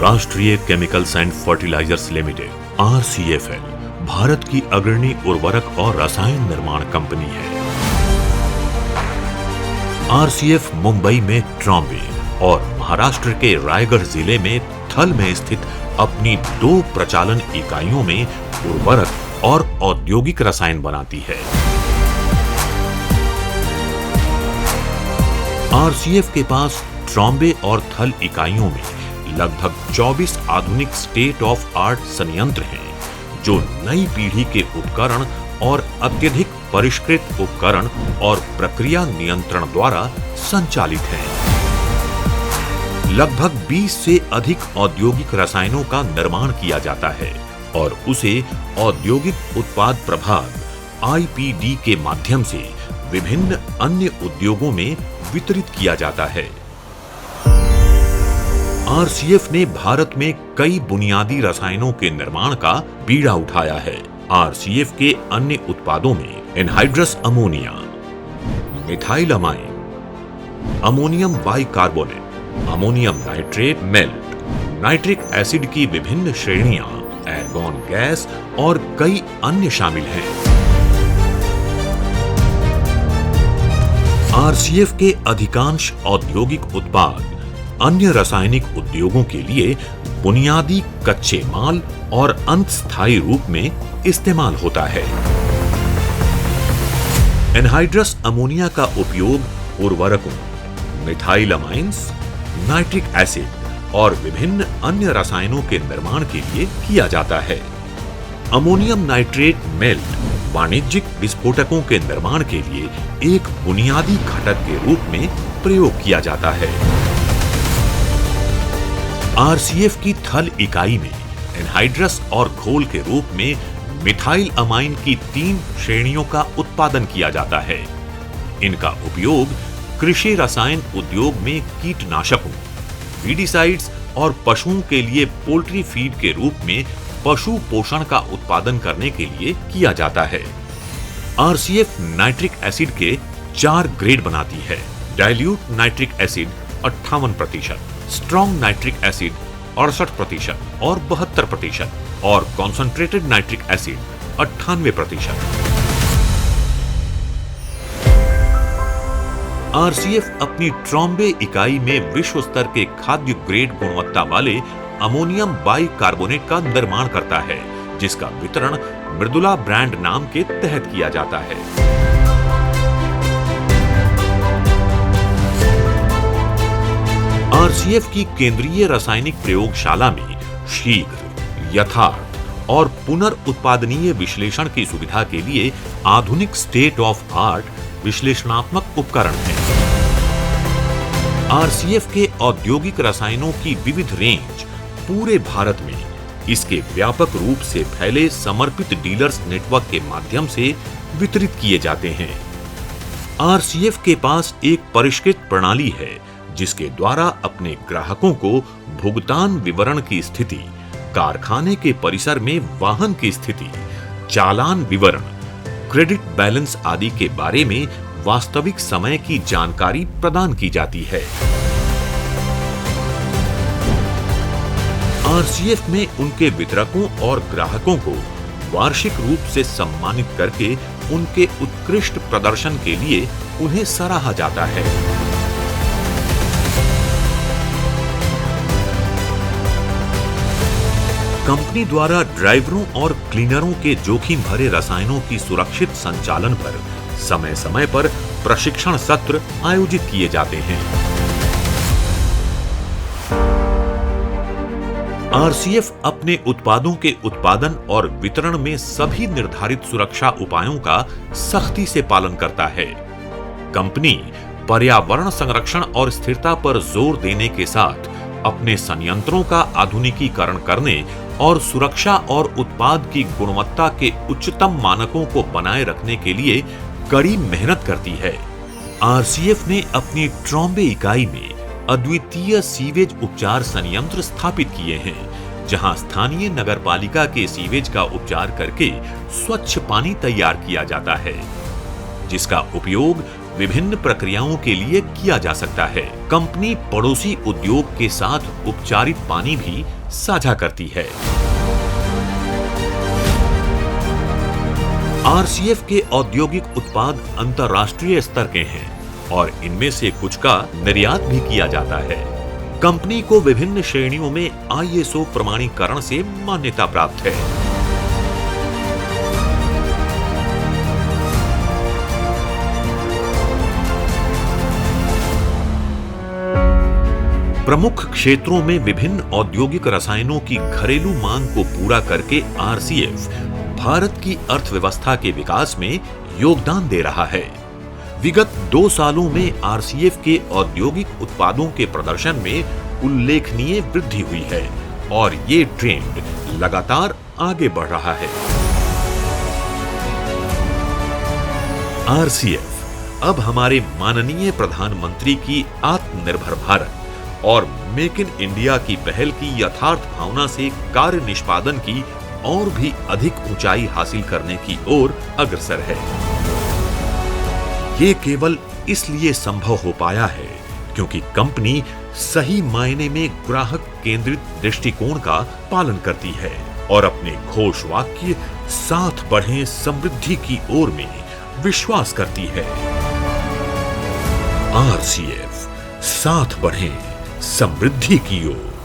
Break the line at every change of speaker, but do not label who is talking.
राष्ट्रीय Chemicals and Fertilizers Limited RCFL Bharat की अग्रणी उर्वरक और रसायन निर्माण कंपनी है। RCF मुंबई में ट्रॉम्बे और महाराष्ट्र के रायगढ़ जिले में थल में स्थित अपनी 2 प्रचालन इकाइयों में उर्वरक और औद्योगिक रसायन बनाती है। RCF के पास ट्रॉम्बे और थल इकाइयों में लगभग 24 आधुनिक स्टेट ऑफ आर्ट संयंत्र हैं, जो नई पीढ़ी के उपकरण और अत्यधिक परिष्कृत उपकरण और प्रक्रिया नियंत्रण द्वारा संचालित हैं। लगभग 20 से अधिक औद्योगिक रसायनों का निर्माण किया जाता है और उसे औद्योगिक उत्पाद प्रभाग IPD के माध्यम से विभिन्न अन्य उद्योगों में वितरित किया जाता है। RCF ने भारत में कई बुनियादी रसायनों के निर्माण का बीड़ा उठाया है। RCF के अन्य उत्पादों में anhydrous ammonia, methyl amine, ammonium bicarbonate, ammonium nitrate melt, nitric acid की विभिन्न श्रेणियां, एर्गॉन गैस और कई अन्य शामिल हैं। RCF के अधिकांश औद्योगिक उत्पाद अन्य रासायनिक उद्योगों के लिए बुनियादी कच्चे माल और अंतस्थायी रूप में इस्तेमाल होता है। एनहाइड्रस अमोनिया का उपयोग उर्वरकों, मिथाइल अमाइंस, नाइट्रिक एसिड और विभिन्न अन्य रसायनों के निर्माण के लिए किया जाता है। अमोनियम नाइट्रेट मेल्ट वाणिज्यिक विस्फोटकों के निर्माण के लिए एक बुनियादी घटक के रूप में प्रयोग किया जाता है। RCF की थल इकाई में एनहाइड्रस और घोल के रूप में मिथाइल अमाइन की 3 श्रेणियों का उत्पादन किया जाता है। इनका उपयोग कृषि रसायन उद्योग में कीटनाशकों, वीडिसाइड्स और पशुओं के लिए पोल्ट्री फीड के रूप में पशु पोषण का उत्पादन करने के लिए किया जाता है। RCF नाइट्रिक एसिड के 4 ग्रेड बनाती है। Dilute nitric acid 58%, strong nitric acid 68% और 72% और कॉन्सेंट्रेटेड नाइट्रिक एसिड 98%। RCF अपनी ट्रॉम्बे इकाई में विश्व स्तर के खाद्य ग्रेड गुणवत्ता वाले अमोनियम बाइकार्बोनेट का निर्माण करता है, जिसका वितरण मृदुला ब्रांड नाम के तहत किया जाता है। RCF की केंद्रीय रासायनिक प्रयोगशाला में शीघ्र, यथार्थ और पुनर्उत्पादनीय विश्लेषण की सुविधा के लिए आधुनिक स्टेट ऑफ आर्ट विश्लेषणात्मक उपकरण हैं। RCF के औद्योगिक रसायनों की विविध रेंज पूरे भारत में इसके व्यापक रूप से फैले समर्पित डीलर्स नेटवर्क के माध्यम से वितरित किए जाते हैं। RCF के पास एक परिष्कृत प्रणाली है, जिसके द्वारा अपने ग्राहकों को भुगतान विवरण की स्थिति, कारखाने के परिसर में वाहन की स्थिति, चालान विवरण, क्रेडिट बैलेंस आदि के बारे में वास्तविक समय की जानकारी प्रदान की जाती है। RCF में उनके वितरकों और ग्राहकों को वार्षिक रूप से सम्मानित करके उनके उत्कृष्ट प्रदर्शन के लिए उन्हें सराहा जाता है। कंपनी द्वारा ड्राइवरों और क्लीनरों के जोखिम भरे रसायनों की सुरक्षित संचालन पर समय समय पर प्रशिक्षण सत्र आयोजित किए जाते हैं। RCF अपने उत्पादों के उत्पादन और वितरण में सभी निर्धारित सुरक्षा उपायों का सख्ती से पालन करता है। कंपनी पर्यावरण संरक्षण और स्थिरता पर जोर देने के साथ अपने संयंत्रों का आधुनिकीकरण करने और सुरक्षा और उत्पाद की गुणवत्ता के उच्चतम मानकों को बनाए रखने के लिए कड़ी मेहनत करती है। RCF ने अपनी ट्रॉम्बे इकाई में अद्वितीय सीवेज उपचार संयंत्र स्थापित किए हैं, जहां स्थानीय नगरपालिका के सीवेज का उपचार करके स्वच्छ पानी तैयार किया जाता है, जिसका उपयोग विभिन्न प्रक्रियाओं के लिए किया जा सकता है। कंपनी पड़ोसी उद्योग के साथ उपचारित पानी भी साझा करती है। आरसीएफ के औद्योगिक उत्पाद अंतर्राष्ट्रीय स्तर के हैं और इनमें से कुछ का निर्यात भी किया जाता है। कंपनी को विभिन्न श्रेणियों में आईएसओ प्रमाणीकरण से मान्यता प्राप्त है। प्रमुख क्षेत्रों में विभिन्न औद्योगिक रसायनों की घरेलू मांग को पूरा करके आरसीएफ भारत की अर्थव्यवस्था के विकास में योगदान दे रहा है। विगत 2 सालों में आरसीएफ के औद्योगिक उत्पादों के प्रदर्शन में उल्लेखनीय वृद्धि हुई है और ये ट्रेंड लगातार आगे बढ़ रहा है। आरसीएफ अब हमारे माननीय प्रधानमंत्री की आत्मनिर्भर भारत और मेक इन इंडिया की पहल की यथार्थ भावना से कार्य निष्पादन की और भी अधिक ऊंचाई हासिल करने की ओर अग्रसर है। ये केवल इसलिए संभव हो पाया है क्योंकि कंपनी सही मायने में ग्राहक केंद्रित दृष्टिकोण का पालन करती है और अपने घोष वाक्य साथ बढ़ें समृद्धि की ओर में विश्वास करती है। आरसीएफ, साथ बढ़ें समृद्धि की ओर।